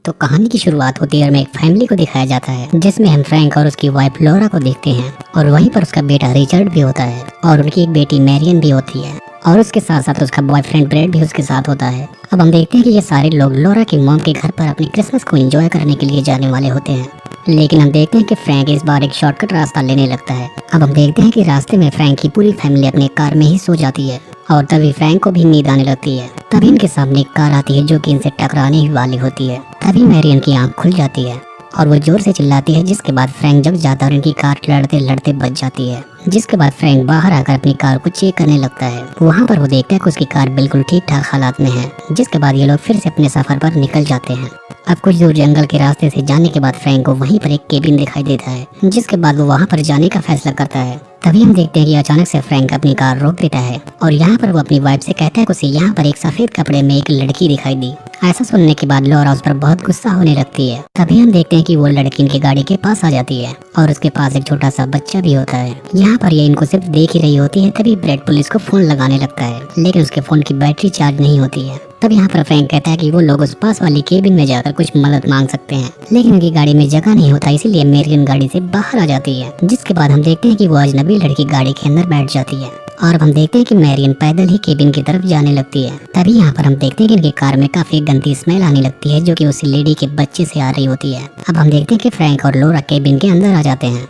तो कहानी की शुरुआत होती है और में एक फैमिली को दिखाया जाता है जिसमें हम फ्रैंक और उसकी वाइफ लोरा को देखते हैं और वहीं पर उसका बेटा रिचर्ड भी होता है और उनकी एक बेटी मैरियन भी होती है और उसके साथ साथ उसका बॉयफ्रेंड ब्रेड भी उसके साथ होता है। अब हम देखते हैं कि ये सारे लोग लोरा की मॉम के घर पर अपनी क्रिसमस को एंजॉय करने के लिए जाने वाले होते हैं, लेकिन हम देखते हैं कि फ्रैंक इस बार एक शॉर्टकट रास्ता लेने लगता है। अब हम देखते हैं कि रास्ते में फ्रैंक की पूरी फैमिली अपने कार में ही सो जाती है और तभी फ्रैंक को भी नींद आने लगती है। तभी इनके सामने एक कार आती है जो कि इनसे टकराने ही वाली होती है। तभी मैरियन की आंख खुल जाती है और वो जोर से चिल्लाती है, जिसके बाद फ्रैंक जग जाता है और इनकी कार लड़ते लड़ते बच जाती है। जिसके बाद फ्रैंक बाहर आकर अपनी कार को चेक करने लगता है। वहाँ पर वो देखता है कि उसकी कार बिल्कुल ठीक ठाक हालात में है। जिसके बाद ये लोग फिर से अपने सफर पर निकल जाते हैं। अब कुछ दूर जंगल के रास्ते से जाने के बाद फ्रैंक को वहीं पर एक केबिन दिखाई देता है, जिसके बाद वो वहाँ पर जाने का फैसला करता है। तभी हम देखते हैं कि अचानक से फ्रैंक अपनी कार रोक देता है और यहाँ पर वो अपनी वाइफ से कहता है कि उसे यहाँ पर एक सफेद कपड़े में एक लड़की दिखाई दी। ऐसा सुनने के बाद लोरा उस पर बहुत गुस्सा होने लगती है। तभी हम देखते हैं कि वो लड़की इनकी गाड़ी के पास आ जाती है और उसके पास एक छोटा सा बच्चा भी होता है। यहाँ पर ये इनको सिर्फ देख ही रही होती है। तभी ब्रेड पुलिस को फोन लगाने लगता है, लेकिन उसके फोन की बैटरी चार्ज नहीं होती है। तब यहाँ पर फ्रैंक कहता है कि वो लोग उस पास वाली केबिन में जाकर कुछ मदद मांग सकते हैं, लेकिन उनकी गाड़ी में जगह नहीं होता, इसीलिए मैरियन गाड़ी से बाहर आ जाती है। जिसके बाद हम देखते हैं कि वो अजनबी लड़की गाड़ी के अंदर बैठ जाती है और अब हम देखते हैं कि मैरियन पैदल ही केबिन की तरफ जाने लगती है। तभी यहाँ पर हम देखते हैं कि इनकी कार में काफी गंदी स्मेल आने लगती है जो कि उसी लेडी के बच्चे से आ रही होती है। अब हम देखते हैं कि फ्रैंक और लोरा केबिन के अंदर आ जाते हैं।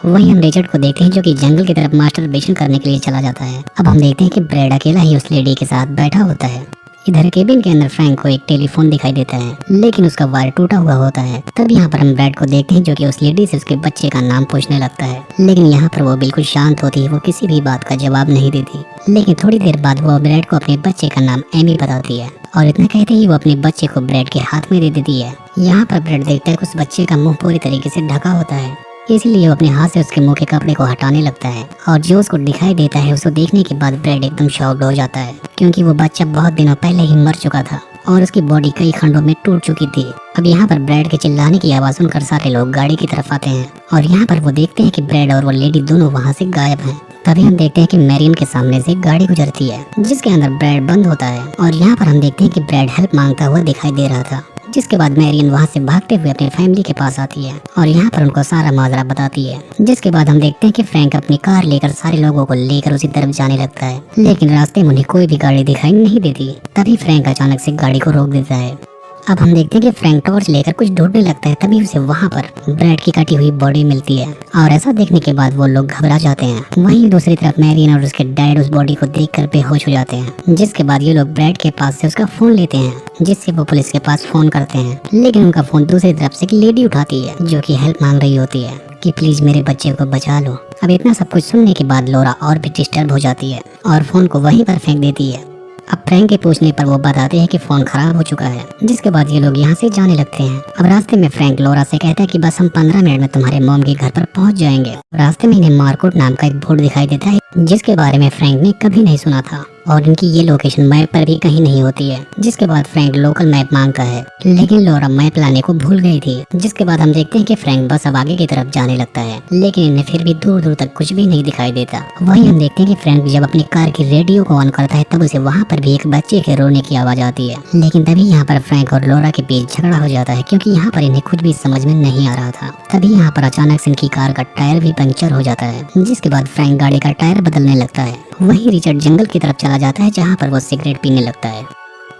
वहीं हम रिचर्ड को देखते हैं जो कि जंगल की तरफ मास्टरबेशन करने के लिए चला जाता है। अब हम देखते हैं कि ब्रेड अकेला ही उस लेडी के साथ बैठा होता है। इधर केबिन के अंदर फ्रैंक को एक टेलीफोन दिखाई देता है, लेकिन उसका वायर टूटा हुआ होता है। तब यहाँ पर हम ब्रेड को देखते हैं जो कि उस लेडी से उसके बच्चे का नाम पूछने लगता है, लेकिन यहाँ पर वो बिल्कुल शांत होती है, वो किसी भी बात का जवाब नहीं देती। लेकिन थोड़ी देर बाद वो ब्रेड को अपने बच्चे का नाम एमी बताती है और इतना कहते ही वो अपने बच्चे को ब्रेड के हाथ में दे देती है। यहाँ पर ब्रेड देखता है कि उस बच्चे का मुंह पूरी तरीके से ढका होता है, इसीलिए वो अपने हाथ से उसके मुंह के कपड़े को हटाने लगता है और जो उसको दिखाई देता है उसको देखने के बाद ब्रेड एकदम शॉक्ड हो जाता है, क्योंकि वो बच्चा बहुत दिनों पहले ही मर चुका था और उसकी बॉडी कई खंडों में टूट चुकी थी। अब यहाँ पर ब्रेड के चिल्लाने की आवाज सुनकर सारे लोग गाड़ी की तरफ आते हैं और यहाँ पर वो देखते हैं कि ब्रेड और वो लेडी दोनों वहाँ से गायब हैं। तभी हम देखते हैं कि मैरियन के सामने से एक गाड़ी गुजरती है जिसके अंदर ब्रेड बंद होता है और यहाँ पर हम देखते हैं कि ब्रेड हेल्प मांगता हुआ दिखाई दे रहा था। जिसके बाद मैरियन वहाँ से भागते हुए अपनी फैमिली के पास आती है और यहाँ पर उनको सारा माजरा बताती है। जिसके बाद हम देखते हैं कि फ्रैंक अपनी कार लेकर सारे लोगों को लेकर उसी तरफ जाने लगता है, लेकिन रास्ते में उन्हें कोई भी गाड़ी दिखाई नहीं देती। तभी फ्रैंक अचानक से गाड़ी को रोक देता है। अब हम देखते हैं कि फ्रैंक टॉर्च लेकर कुछ ढूंढने लगता है। तभी उसे वहाँ पर ब्रेड की कटी हुई बॉडी मिलती है और ऐसा देखने के बाद वो लोग घबरा जाते हैं। वहीं दूसरी तरफ मैरियन और उसके डैड उस बॉडी को देखकर बेहोश हो जाते हैं। जिसके बाद ये लोग ब्रेड के पास से उसका फोन लेते हैं, जिससे वो पुलिस के पास फोन करते हैं, लेकिन उनका फोन दूसरी तरफ से एक लेडी उठाती है जो कि हेल्प मांग रही होती है कि प्लीज मेरे बच्चे को बचा लो। अब इतना सब कुछ सुनने के बाद लोरा और भी डिस्टर्ब हो जाती है और फोन को वहीं पर फेंक देती है। अब फ्रैंक के पूछने पर वो बताते हैं कि फोन खराब हो चुका है। जिसके बाद ये लोग यहाँ से जाने लगते हैं। अब रास्ते में फ्रैंक लोरा से कहता है कि बस हम 15 मिनट में तुम्हारे मॉम के घर पर पहुँच जाएंगे। रास्ते में इन्हें मार्कोट नाम का एक बोर्ड दिखाई देता है जिसके बारे में फ्रैंक ने कभी नहीं सुना था और इनकी ये लोकेशन मैप पर भी कहीं नहीं होती है। जिसके बाद फ्रैंक लोकल मैप मांगता है, लेकिन लोरा मैप लाने को भूल गई थी। जिसके बाद हम देखते हैं कि फ्रैंक बस अब आगे की तरफ जाने लगता है, लेकिन इन्हें फिर भी दूर दूर तक कुछ भी नहीं दिखाई देता। वहीं हम देखते हैं कि फ्रैंक जब अपनी कार की रेडियो को ऑन करता है तब उसे वहाँ पर भी एक बच्चे के रोने की आवाज आती है, लेकिन तभी यहाँ पर फ्रैंक और लोरा के बीच झगड़ा हो जाता है क्योंकि यहाँ पर इन्हें कुछ भी समझ में नहीं आ रहा था। तभी यहाँ पर अचानक से इनकी कार का टायर भी पंक्चर हो जाता है। जिसके बाद फ्रैंक गाड़ी का टायर बदलने लगता है। वहीं रिचर्ड जंगल की तरफ चला जाता है जहाँ पर वो सिगरेट पीने लगता है।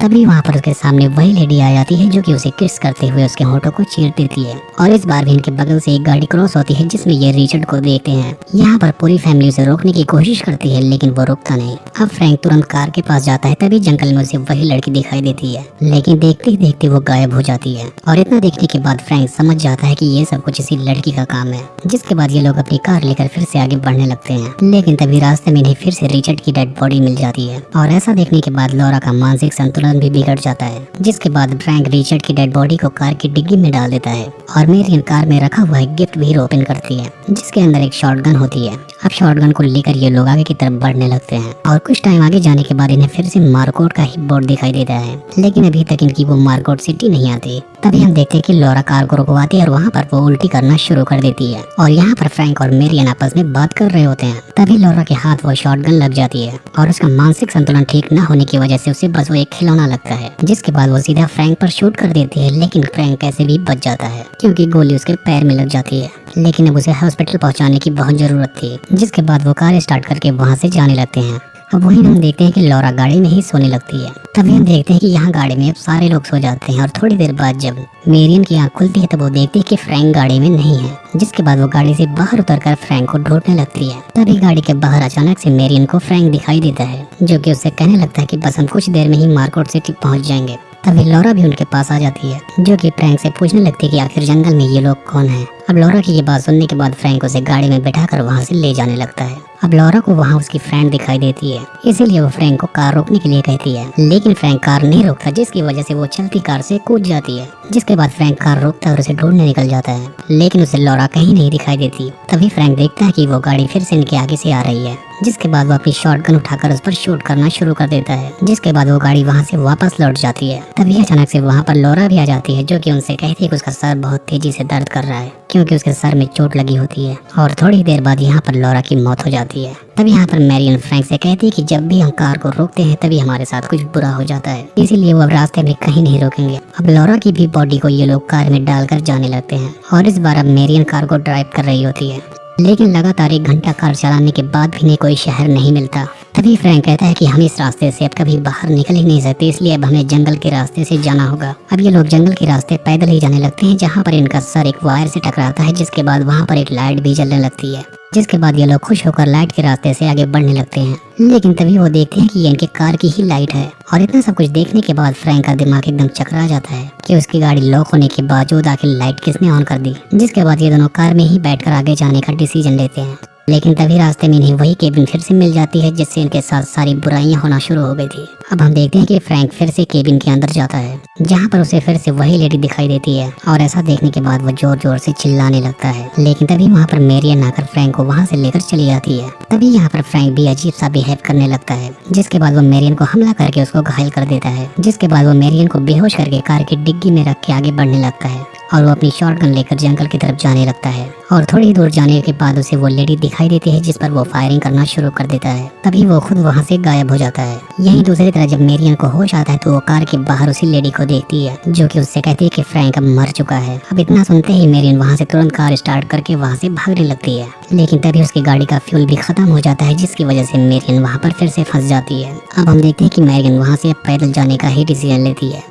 तभी वहाँ पर उसके सामने वही लेडी आ जाती है जो कि उसे किस करते हुए उसके होठों को चीर देती है और इस बार भी इनके बगल से एक गाड़ी क्रॉस होती है जिसमें ये रिचर्ड को देखते हैं। यहाँ पर पूरी फैमिली उसे रोकने की कोशिश करती है, लेकिन वो रुकता नहीं। अब फ्रैंक तुरंत कार के पास जाता है। तभी जंगल में उसे वही लड़की दिखाई देती है, लेकिन देखते ही देखते वो गायब हो जाती है और इतना देखने के बाद फ्रैंक समझ जाता है कि ये सब कुछ इसी लड़की का काम है। जिसके बाद ये लोग अपनी कार लेकर फिर से आगे बढ़ने लगते हैं, लेकिन तभी रास्ते में इन्हें फिर से रिचर्ड की डेड बॉडी मिल जाती है और ऐसा देखने के बाद लोरा का मानसिक संतुलन भी बिगड़ जाता है। जिसके बाद फ्रैंक रिचर्ड की डेड बॉडी को कार की डिग्गी में डाल देता है और मैरियन कार में रखा हुआ एक गिफ्ट भी ओपन करती है जिसके अंदर एक शॉटगन होती है। अब शॉटगन को लेकर ये लोग आगे की तरफ बढ़ने लगते हैं और कुछ टाइम आगे जाने के बाद इन्हें फिर से मार्कोट का ही बोर्ड दिखाई देता है, लेकिन अभी तक इनकी वो मार्कोट सिटी नहीं आती। तभी हम देखते हैं कि लॉरा कार को रुकवाती है और वहाँ पर वो उल्टी करना शुरू कर देती है और यहाँ पर फ्रैंक और मेरियन आपस में बात कर रहे होते हैं। तभी लॉरा के हाथ वो शॉटगन लग जाती है और उसका मानसिक संतुलन ठीक न होने की वजह से उसे बस वो एक खिलौना लगता है, जिसके बाद वो सीधा फ्रैंक पर शूट कर देती है। लेकिन फ्रैंक कैसे भी बच जाता है क्योंकि गोली उसके पैर में लग जाती है। लेकिन अब उसे हॉस्पिटल पहुंचाने की बहुत जरूरत थी, जिसके बाद वो कार स्टार्ट करके वहाँ से जाने लगते हैं। अब वहीं हम देखते हैं कि लॉरा गाड़ी में ही सोने लगती है। तभी हम देखते हैं कि यहाँ गाड़ी में अब सारे लोग सो जाते हैं और थोड़ी देर बाद जब मेरियन की आंख खुलती है तो वो देखती है कि फ्रैंक गाड़ी में नहीं है, जिसके बाद वो गाड़ी से बाहर उतरकर फ्रैंक को ढूंढने लगती है। तभी गाड़ी के बाहर अचानक से मेरियन को फ्रैंक दिखाई देता है, जो कि उससे कहने लगता है कि बस हम कुछ देर में ही मार्कोट सिटी पहुंच जाएंगे। तभी लॉरा भी उनके पास आ जाती है, जो कि फ्रैंक से पूछने लगती है कि आखिर जंगल में ये लोग कौन हैं। अब लॉरा की ये बात सुनने के बाद फ्रैंक उसे गाड़ी में बैठाकर वहाँ से ले जाने लगता है। अब लॉरा को वहाँ उसकी फ्रेंड दिखाई देती है, इसीलिए वो फ्रैंक को कार रोकने के लिए कहती है, लेकिन फ्रैंक कार नहीं रोकता, जिसकी वजह से वो चलती कार से कूद जाती है। जिसके बाद फ्रैंक कार रोकता है और उसे ढूंढने निकल जाता है, लेकिन उसे लॉरा कहीं नहीं दिखाई देती। तभी फ्रैंक देखता है कि वो गाड़ी फिर से इनके आगे से आ रही है, जिसके बाद वो अपनी शॉटगन उठाकर उस पर शूट करना शुरू कर देता है। जिसके बाद वो गाड़ी वहाँ से वापस लौट जाती है। तभी अचानक से वहाँ पर लॉरा भी आ जाती है, जो कि उनसे कहती है कि उसका सर बहुत तेजी से दर्द कर रहा है क्योंकि उसके सर में चोट लगी होती है। और थोड़ी देर बाद यहाँ पर लॉरा की मौत हो जाती है। तभी यहाँ पर मेरियन फ्रैंक से कहती है कि जब भी हम कार को रोकते हैं तभी हमारे साथ कुछ बुरा हो जाता है, इसीलिए वो अब रास्ते में कहीं नहीं रोकेंगे। अब लॉरा की भी बॉडी को ये लोग कार में डालकर जाने लगते हैं और इस बार अब मेरियन कार को ड्राइव कर रही होती है, लेकिन लगातार 1 घंटा कार चलाने के बाद भी इन्हें कोई शहर नहीं मिलता। तभी फ्रैंक कहता है कि हम इस रास्ते से अब कभी बाहर निकल ही नहीं सकते, इसलिए अब हमें जंगल के रास्ते से जाना होगा। अब ये लोग जंगल के रास्ते पैदल ही जाने लगते हैं, जहाँ पर इनका सर एक वायर से टकराता है, जिसके बाद वहाँ पर एक लाइट भी जलने लगती है। जिसके बाद ये लोग खुश होकर लाइट के रास्ते से आगे बढ़ने लगते हैं, लेकिन तभी वो देखते हैं कि ये इनके कार की ही लाइट है। और इतना सब कुछ देखने के बाद फ्रैंक का दिमाग एकदम चकरा जाता है कि उसकी गाड़ी लॉक होने के बावजूद आखिर लाइट किसने ऑन कर दी। जिसके बाद ये दोनों कार में ही बैठकर आगे जाने का डिसीजन लेते हैं, लेकिन तभी रास्ते में इन्हें वही केबिन फिर से मिल जाती है, जिससे इनके साथ सारी बुराइयां होना शुरू हो गई थी। अब हम देखते हैं कि फ्रैंक फिर से केबिन के अंदर जाता है, जहां पर उसे फिर से वही लेडी दिखाई देती है और ऐसा देखने के बाद वो जोर जोर से चिल्लाने लगता है। लेकिन तभी वहां पर मेरियन आकर फ्रैंक को वहां से लेकर चली जाती है। तभी यहाँ पर फ्रैंक भी अजीब सा बिहेव करने लगता है, जिसके बाद वो मेरियन को हमला करके उसको घायल कर देता है। जिसके बाद वो मेरियन को बेहोश करके कार की डिग्गी में रख के आगे बढ़ने लगता है और वो अपनी शॉटगन लेकर जंगल की तरफ जाने लगता है। और थोड़ी दूर जाने के बाद उसे वो लेडी दिखाई देती है, जिस पर वो फायरिंग करना शुरू कर देता है। तभी वो खुद वहाँ से गायब हो जाता है। यहीं दूसरी तरफ जब मेरियन को होश आता है तो वो कार के बाहर उसी लेडी को देखती है, जो कि उससे कहती है कि फ्रैंक अब मर चुका है। अब इतना सुनते ही मेरियन वहाँ से तुरंत कार स्टार्ट करके वहाँ से भागने लगती है, लेकिन तभी उसकी गाड़ी का फ्यूल भी खत्म हो जाता है, जिसकी वजह से मेरियन वहाँ पर फिर से फंस जाती है। अब हम देखते हैं कि मेरियन वहाँ से पैदल जाने का ही डिसीजन लेती है।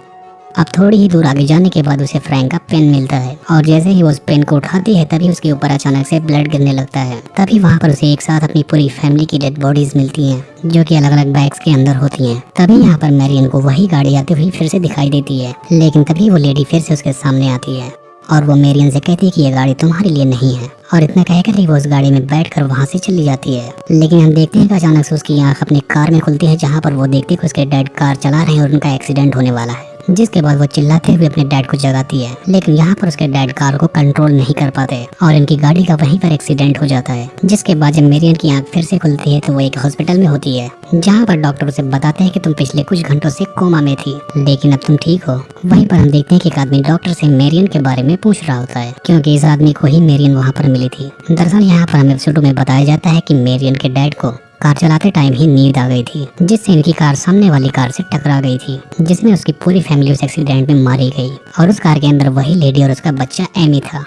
अब थोड़ी ही दूर आगे जाने के बाद उसे फ्रैंक का पेन मिलता है और जैसे ही वो उस पेन को उठाती है तभी उसके ऊपर अचानक से ब्लड गिरने लगता है। तभी वहाँ पर उसे एक साथ अपनी पूरी फैमिली की डेड बॉडीज मिलती हैं, जो कि अलग अलग बैग्स के अंदर होती हैं। तभी यहाँ पर मेरियन को वही गाड़ी आती हुई फिर से दिखाई देती है, लेकिन तभी वो लेडी फिर से उसके सामने आती है और वो मेरियन से कहती है कि ये गाड़ी तुम्हारे लिए नहीं है। और इतना कहकर ही वो उस गाड़ी में बैठकर वहाँ से चली जाती है। लेकिन हम देखते हैं कि अचानक से उसकी आंख अपनी कार में खुलती है, जहाँ पर वो देखती है कि उसके डैड कार चला रहे हैं और उनका एक्सीडेंट होने वाला है। जिसके बाद वो चिल्लाते हुए अपने डैड को जगाती है, लेकिन यहाँ पर उसके डैड कार को कंट्रोल नहीं कर पाते और इनकी गाड़ी का वहीं पर एक्सीडेंट हो जाता है। जिसके बाद जब मेरियन की आंख फिर से खुलती है तो वो एक हॉस्पिटल में होती है, जहाँ पर डॉक्टर उसे बताते हैं कि तुम पिछले कुछ घंटों से कोमा में थी, लेकिन अब तुम ठीक हो। वहीं पर हम देखते हैं कि एक आदमी डॉक्टर से मेरियन के बारे में पूछ रहा होता है, क्योंकि इस आदमी को ही मेरियन वहाँ पर मिली थी। दरअसल यहाँ पर हमें शुरू में बताया जाता है कि मेरियन के डैड को कार चलाते टाइम ही नींद आ गई थी, जिससे इनकी कार सामने वाली कार से टकरा गई थी, जिसमें उसकी पूरी फैमिली उस एक्सीडेंट में मारी गई। और उस कार के अंदर वही लेडी और उसका बच्चा एमी था,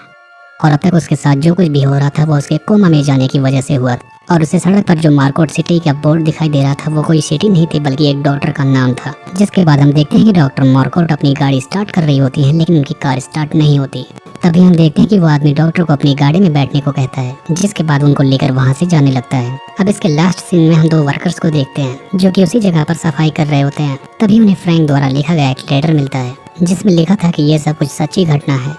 और अब तक उसके साथ जो कुछ भी हो रहा था वो उसके कोमा में जाने की वजह से हुआ। और उसे सड़क पर जो मार्कोट सिटी का बोर्ड दिखाई दे रहा था वो कोई सिटी नहीं थी बल्कि एक डॉक्टर का नाम था। जिसके बाद हम देखते हैं कि डॉक्टर मार्कोट अपनी गाड़ी स्टार्ट कर रही होती है, लेकिन उनकी कार स्टार्ट नहीं होती। तभी हम देखते हैं कि वो आदमी डॉक्टर को अपनी गाड़ी में बैठने को कहता है, जिसके बाद उनको लेकर वहाँ से जाने लगता है। अब इसके लास्ट सीन में हम 2 वर्कर्स को देखते हैं, जो कि उसी जगह पर सफाई कर रहे होते हैं। तभी उन्हें फ्रैंक द्वारा लिखा गया एक लेटर मिलता है, जिसमें लिखा था कि यह सब कुछ सच्ची घटना है